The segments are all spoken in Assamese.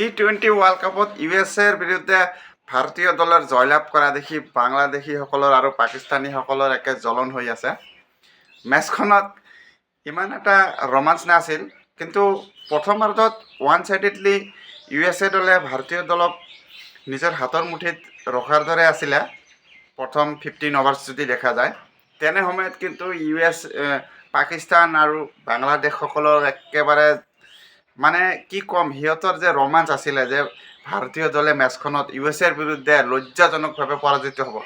টি-20 ৱৰ্ল্ড কাপত ইউএছএৰ বিৰুদ্ধে ভাৰতীয় দলৰ জয়লাভ কৰা দেখি বাংলাদেশীসকলৰ আৰু পাকিস্তানীসকলৰ একে জ্বলন হৈ আছে। মেচখনত ইমান এটা ৰোমাঞ্চ নাছিল, কিন্তু প্ৰথমাৰ্ধত ওৱান ছাইডেডলি ইউএছএ দলে ভাৰতীয় দলক নিজৰ হাতৰ মুঠিত ৰখাৰ দৰে আছিলে। প্ৰথম 15 অভাৰ্ছ যদি দেখা যায়, তেনে সময়ত কিন্তু পাকিস্তান আৰু বাংলাদেশসকলৰ একেবাৰে মানে কি ক'ম, সিহঁতৰ যে ৰোমাঞ্চ আছিলে যে ভাৰতীয় দলে মেচখনত ইউএছএৰ বিৰুদ্ধে লজ্জাজনকভাৱে পৰাজিত হ'ব,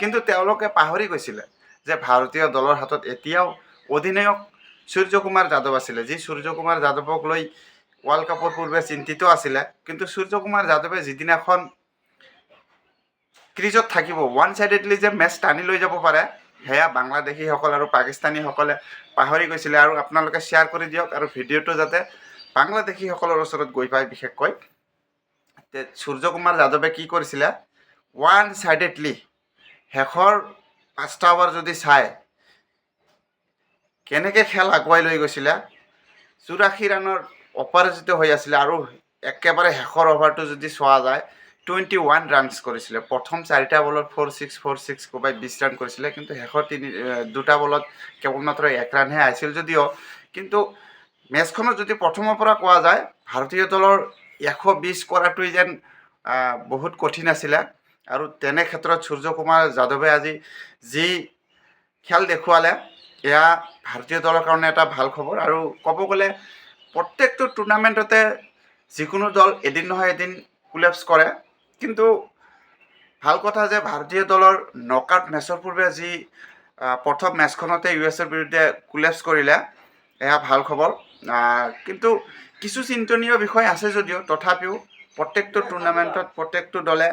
কিন্তু তেওঁলোকে পাহৰি গৈছিলে যে ভাৰতীয় দলৰ হাতত এতিয়াও অধিনায়ক সূৰ্যকুমাৰ যাদৱ আছিলে, যি সূৰ্যকুমাৰ যাদৱক লৈ ৱৰ্ল্ড কাপৰ পূৰ্বে চিন্তিত আছিলে। কিন্তু সূৰ্যকুমাৰ যাদৱে যিদিনাখন ক্ৰিজত থাকিব, ওৱান ছাইডেডলি যে মেচ টানি লৈ যাব পাৰে, সেয়া বাংলাদেশীসকল আৰু পাকিস্তানীসকলে পাহৰি গৈছিলে। আৰু আপোনালোকে শ্বেয়াৰ কৰি দিয়ক, আৰু ভিডিঅ'টো যাতে বাংলাদেশীসকলৰ ওচৰত গৈ পায়। বিশেষকৈ সূৰ্যকুমাৰ যাদৱে কি কৰিছিলে, ওৱান ছাইডেডলি শেষৰ 5টা অভাৰ যদি চায়, কেনেকৈ খেল আগুৱাই লৈ গৈছিলে। 84 ৰানৰ অপৰাজিত হৈ আছিলে, আৰু একেবাৰে শেষৰ অভাৰটো যদি চোৱা যায় 21 ৰানছ কৰিছিলে। প্ৰথম 4টা বলত 4-6 কোবাই 20 ৰান কৰিছিলে, কিন্তু শেষৰ 2টা বলত কেৱলমাত্ৰ 1 ৰানহে আহিছিল যদিও। কিন্তু মেচখনত যদি প্ৰথমৰ পৰা কোৱা যায়, ভাৰতীয় দলৰ 120 কৰাটোৱেই যেন বহুত কঠিন আছিলে। আৰু তেনে ক্ষেত্ৰত সূৰ্যকুমাৰ যাদৱে আজি যি খেল দেখুৱালে, এয়া ভাৰতীয় দলৰ কাৰণে এটা ভাল খবৰ। আৰু ক'ব গ'লে প্ৰত্যেকটো টুৰ্ণামেণ্টতে যিকোনো দল এদিন নহয় এদিন কোলেপছ কৰে, কিন্তু ভাল কথা যে ভাৰতীয় দলৰ নকআউট মেচৰ পূৰ্বে যি প্ৰথম মেচখনতে ইউএছএৰ বিৰুদ্ধে কোলেপছ কৰিলে, এয়া ভাল খবৰ। কিন্তু কিছু চিন্তনীয় বিষয় আছে যদিও, তথাপিও প্ৰত্যেকটো টুৰ্ণামেণ্টত প্ৰত্যেকটো দলে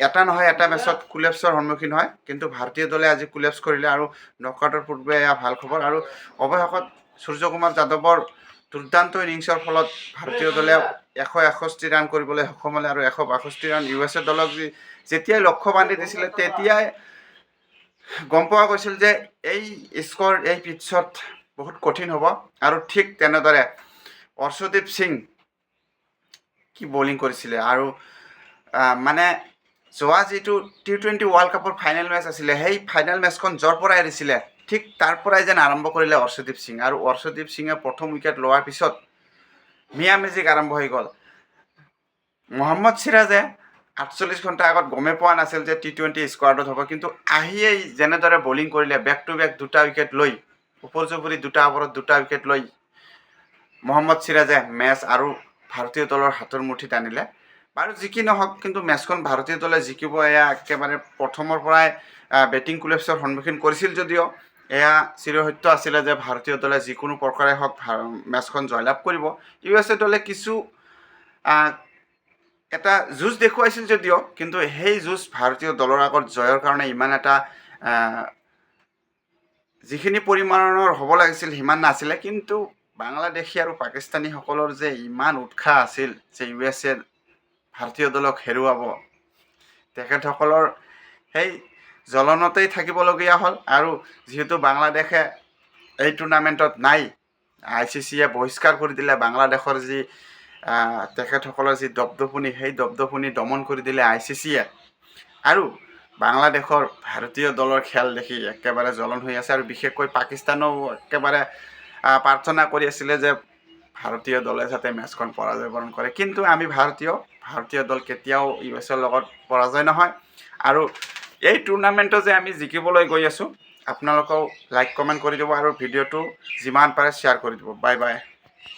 এটা নহয় এটা মেচত কোলেপছৰ সন্মুখীন হয়, কিন্তু ভাৰতীয় দলে আজি কোলেপছ কৰিলে, আৰু নকআউটৰ পূৰ্বে এয়া ভাল খবৰ। আৰু অৱশেষত সূৰ্যকুমাৰ যাদৱৰ দুৰ্দান্ত ইনিংছৰ ফলত ভাৰতীয় দলে 161 ৰান কৰিবলৈ সক্ষম হ'লে, আৰু 162 ৰান ইউএছএ দলক যেতিয়াই লক্ষ্য বান্ধি দিছিলে, তেতিয়াই গম পোৱা গৈছিল যে এই স্ক'ৰ এই পিটছত বহুত কঠিন হ'ব। আৰু ঠিক তেনেদৰে অৰ্শদীপ সিং কি বলিং কৰিছিলে। আৰু মানে যোৱা যিটো টি-20 ৱৰ্ল্ড কাপৰ ফাইনেল মেচ আছিলে, সেই ফাইনেল মেচখন য'ৰ পৰাই এৰিছিলে, ঠিক তাৰ পৰাই যেন আৰম্ভ কৰিলে অৰ্শদীপ সিং। আৰু অৰ্শদীপ সিঙে প্ৰথম উইকেট লোৱাৰ পিছত মিয়া মেজিক আৰম্ভ হৈ গ'ল। মহম্মদ সিৰাজে 48 ঘণ্টা আগত গমেই পোৱা নাছিল যে টি-20 স্কোৱাডত হ'ব, কিন্তু আহিয়েই যেনেদৰে বলিং কৰিলে, বেক টু বেক 2টা উইকেট লৈ, উপৰ্যুপৰি 2টা অভাৰত 2টা উইকেট লৈ মহম্মদ সিৰাজে মেচ আৰু ভাৰতীয় দলৰ হাতৰ মুঠিত আনিলে। বাৰু যি কি নহওক, কিন্তু মেচখন ভাৰতীয় দলে জিকিব, এয়া একেবাৰে প্ৰথমৰ পৰাই বেটিং কোলেপছৰ সন্মুখীন কৰিছিল যদিও, এয়া চিৰসত্য আছিলে যে ভাৰতীয় দলে যিকোনো প্ৰকাৰে হওক মেচখন জয়লাভ কৰিব। ইউএছএ দলে কিছু এটা যুঁজ দেখুৱাইছিল যদিও, কিন্তু সেই যুঁজ ভাৰতীয় দলৰ আগত জয়ৰ কাৰণে ইমান এটা যিখিনি পৰিমাণৰ হ'ব লাগিছিল সিমান নাছিলে। কিন্তু বাংলাদেশী আৰু পাকিস্তানীসকলৰ যে ইমান উৎসাহ আছিল যে ইউএছএ ভাৰতীয় দলক হেৰুৱাব, তেখেতসকলৰ সেই জ্বলনতেই থাকিবলগীয়া হ'ল। আৰু যিহেতু বাংলাদেশে এই টুৰ্ণামেণ্টত নাই, ICCয়ে বহিষ্কাৰ কৰি দিলে বাংলাদেশৰ যি তেখেতসকলৰ যি দপদপনি, সেই দপদপনি দমন কৰি দিলে ICCয়ে। আৰু বাংলাদেশৰ ভাৰতীয় দলৰ খেল দেখি একেবাৰে জ্বলন হৈ আছে। আৰু বিশেষকৈ পাকিস্তানেও একেবাৰে প্ৰাৰ্থনা কৰি আছিলে যে ভাৰতীয় দলে যাতে মেচখন পৰাজয় বৰণ কৰে। কিন্তু আমি ভাৰতীয় দল কেতিয়াও ইউএছএৰ লগত পৰাজয় নহয়। আৰু এই টুৰ্ণামেণ্টটো যে আমি জিকিবলৈ গৈ আছোঁ, আপোনালোকেও লাইক কমেণ্ট কৰি দিব, আৰু ভিডিঅ'টো যিমান পাৰে শ্বেয়াৰ কৰি দিব। Bye bye.